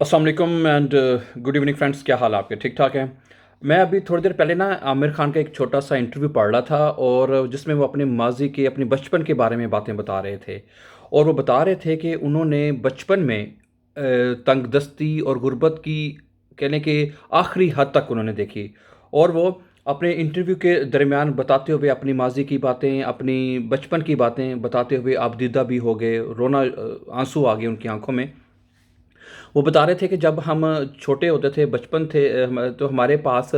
अस्सलाम वालेकुम and good evening friends. क्या हाल है आपके? ठीक ठाक हैं। मैं अभी थोड़ी देर पहले ना आमिर खान का एक छोटा सा इंटरव्यू पढ़ रहा था और जिसमें वो अपने माजी के अपने बचपन के बारे में बातें बता रहे थे। और वो बता रहे थे कि उन्होंने बचपन में तंगदस्ती और गुर्बत की कहने के आखिरी हद तक उन्होंने देखी। और वो अपने इंटरव्यू के दरमियान बताते हुए अपनी माजी की बातें, अपनी बचपन की बातें बताते हुए आबदीदा भी हो गए, रोना आंसू आ गए उनकी आंखों में। वो बता रहे थे कि जब हम छोटे होते थे, बचपन थे, तो हमारे पास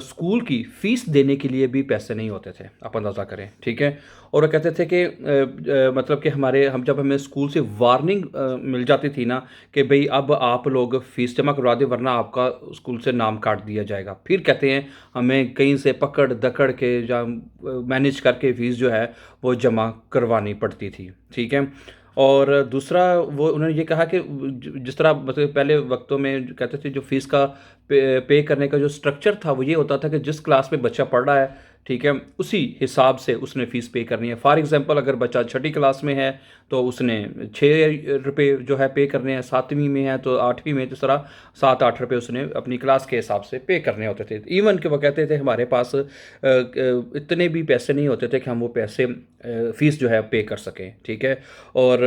स्कूल की फ़ीस देने के लिए भी पैसे नहीं होते थे, आप अंदाज़ा करें, ठीक है? और वो कहते थे कि मतलब कि जब हमें स्कूल से वार्निंग मिल जाती थी ना कि भई अब आप लोग फ़ीस जमा करवा दें वरना आपका स्कूल से नाम काट दिया जाएगा। फिर कहते हैं हमें कहीं से पकड़-दकड़ के या मैनेज करके फ़ीस जो है वो जमा करवानी पड़ती थी, ठीक है? और दूसरा वो उन्होंने ये कहा कि जिस तरह मतलब पहले वक्तों में कहते थे जो फ़ीस का पे करने का जो स्ट्रक्चर था वो ये होता था कि जिस क्लास में बच्चा पढ़ रहा है, ठीक है, उसी हिसाब से उसने फ़ीस पे करनी है। फॉर एग्ज़ाम्पल अगर बच्चा छठी क्लास में है तो उसने ₹6 जो है पे करने हैं, 7वीं में है तो 8वीं में, जिस तरह 7-8 रुपए उसने अपनी क्लास के हिसाब से पे करने होते थे। इवन कि वो कहते थे हमारे पास इतने भी पैसे नहीं होते थे कि हम वो पैसे फ़ीस जो है पे कर सकें, ठीक है? और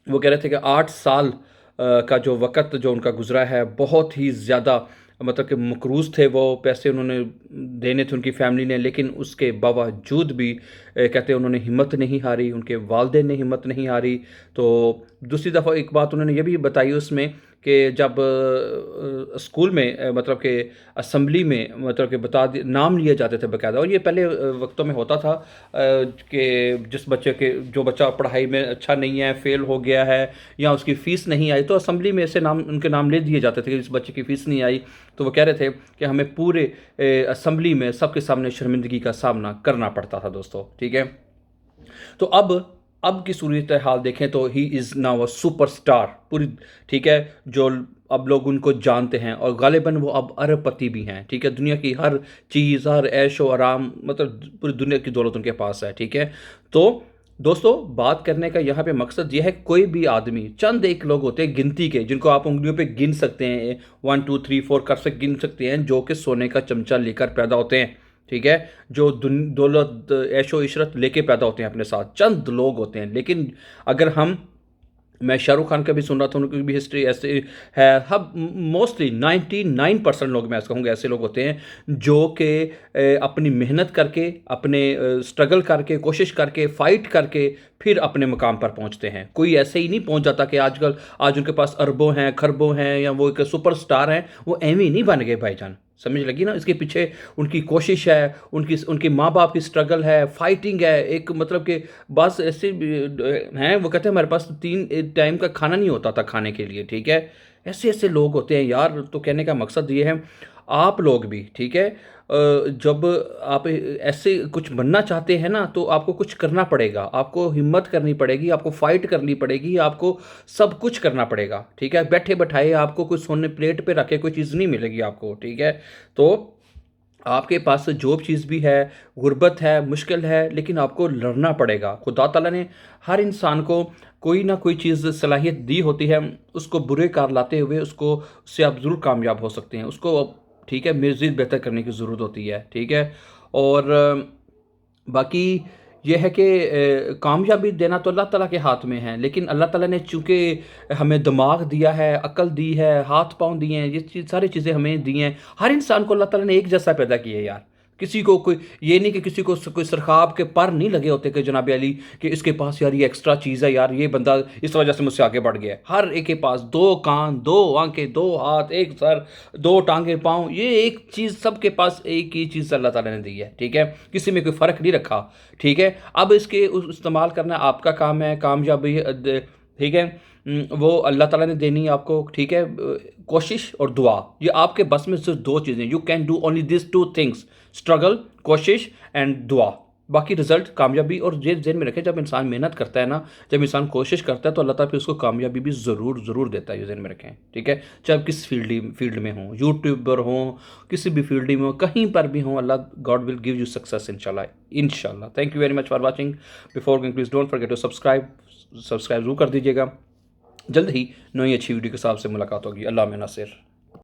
वो कह रहे थे कि 8 साल का जो वक़्त जो उनका गुज़रा है, बहुत ही ज़्यादा मतलब कि मकरूज़ थे वो, पैसे उन्होंने देने थे उनकी फ़ैमिली ने, लेकिन उसके बावजूद भी कहते हैं उन्होंने हिम्मत नहीं हारी, उनके वालिदैन ने हिम्मत नहीं हारी। तो दूसरी दफ़ा एक बात उन्होंने ये भी बताई उसमें कि जब स्कूल में मतलब कि असेंबली में मतलब कि नाम लिए जाते थे बाकायदा। और ये पहले वक्तों में होता था कि जो बच्चा पढ़ाई में अच्छा नहीं है, फ़ेल हो गया है या उसकी फ़ीस नहीं आई, तो असेंबली में ऐसे नाम उनके नाम ले दिए जाते थे कि इस बच्चे की फ़ीस नहीं आई। तो वो कह रहे थे कि हमें पूरे असेंबली में सबके सामने शर्मिंदगी का सामना करना पड़ता था दोस्तों, ठीक है? तो अब की सूरत हाल देखें तो he is now a superstar पूरी, ठीक है? जो अब लोग उनको जानते हैं और गालिबन वो अब अरबपति भी हैं, ठीक है? दुनिया की हर चीज़, हर ऐशो आराम, मतलब पूरी दुनिया की दौलत उनके पास है, ठीक है? तो दोस्तों, बात करने का यहाँ पे मकसद ये है, कोई भी आदमी, चंद एक लोग होते हैं गिनती के, जिनको आप उँगलियों पे गिन सकते हैं, 1 2 3 4 कर से गिन सकते हैं, जो कि सोने का चमचा लेकर पैदा होते हैं, ठीक है? जो दौलत, ऐशो-इशरत लेके पैदा होते हैं अपने साथ, चंद लोग होते हैं। लेकिन अगर मैं शाहरुख खान का भी सुन रहा था, उनकी भी हिस्ट्री ऐसे है। हम मोस्टली 99% लोग, मैं ऐसा कहूँगा, ऐसे लोग होते हैं जो कि अपनी मेहनत करके, अपने स्ट्रगल करके, कोशिश करके, फाइट करके फिर अपने मुकाम पर पहुँचते हैं। कोई ऐसे ही नहीं पहुँच जाता कि आज उनके पास अरबों हैं, खरबों हैं या वो एक सुपरस्टार हैं, वो ऐवें ही नहीं बन गए भाईजान। समझ लगी ना? इसके पीछे उनकी कोशिश है, उनके माँ-बाप की स्ट्रगल है, फाइटिंग है, एक मतलब कि बस ऐसे हैं, वो कहते हैं हमारे पास 3 टाइम का खाना नहीं होता था खाने के लिए, ठीक है? ऐसे-ऐसे लोग होते हैं यार। तो कहने का मकसद ये है, आप लोग भी, ठीक है? जब आप ऐसे कुछ बनना चाहते हैं ना, तो आपको कुछ करना पड़ेगा, आपको हिम्मत करनी पड़ेगी, आपको फाइट करनी पड़ेगी, आपको सब कुछ करना पड़ेगा, ठीक है? बैठे-बैठाए आपको कुछ सोने प्लेट पे रखे कोई चीज़ नहीं मिलेगी आपको, ठीक है? तो आपके पास जो चीज़ भी है, गुर्बत है, मुश्किल है, लेकिन आपको लड़ना पड़ेगा। खुदा ताला ने हर इंसान को कोई ना कोई चीज़ सलाहियत दी होती है, उसको बुरे कार लाते हुए उससे आप ज़रूर कामयाब हो सकते हैं। उसको, ठीक है, मज़ीद बेहतर करने की ज़रूरत होती है, ठीक है? और बाकी ये है कि कामयाबी देना तो अल्लाह ताला के हाथ में है, लेकिन अल्लाह ताला ने चूँकि हमें दिमाग दिया है, अक्ल दी है, हाथ-पाँव दिए हैं, ये सारी चीज़ें हमें दी हैं। हर इंसान को अल्लाह ताला ने एक जैसा पैदा किया है यार। किसी को कोई ये नहीं कि किसी को कोई सरख़ाब के पर नहीं लगे होते कि जनाब अली कि इसके पास यार ये एक्स्ट्रा चीज़ है यार, ये बंदा इस वजह से मुझसे आगे बढ़ गया है। हर एक के पास 2 कान, 2 आँखें, 2 हाथ, 1 सर, 2 टाँगे, पाँव, ये एक चीज़ सबके पास एक ही चीज़ अल्लाह ताला ने दी है, ठीक है? किसी में कोई फ़र्क नहीं रखा, ठीक है? अब इसके इस्तेमाल करना आपका काम है, कामयाबी ठीक है? वो अल्लाह ताला ने देनी है आपको, ठीक है? कोशिश और दुआ, ये आपके बस में सिर्फ़ 2 चीज़ें, you can do only this 2 things, struggle, कोशिश एंड दुआ। बाकी रिज़ल्ट कामयाबी। और ये ज़हन में रखें, जब इंसान मेहनत करता है ना, जब इंसान कोशिश करता है तो अल्लाह ताला फिर उसको कामयाबी भी ज़रूर देता है, ये ज़हन में रखें, ठीक है? चाहे आप किस फ़ील्ड में हों, यूट्यूबर हों, किसी भी फ़ील्ड में हों, कहीं पर भी हों, Allah God will give you success इंशाल्लाह, इंशाल्लाह। Thank you very much for watching. Before going please don't forget to subscribe ज़रूर कर दीजिएगा। जल्द ही नई अच्छी वीडियो के साथ से मुलाकात होगी। अल्लाह में नासिर।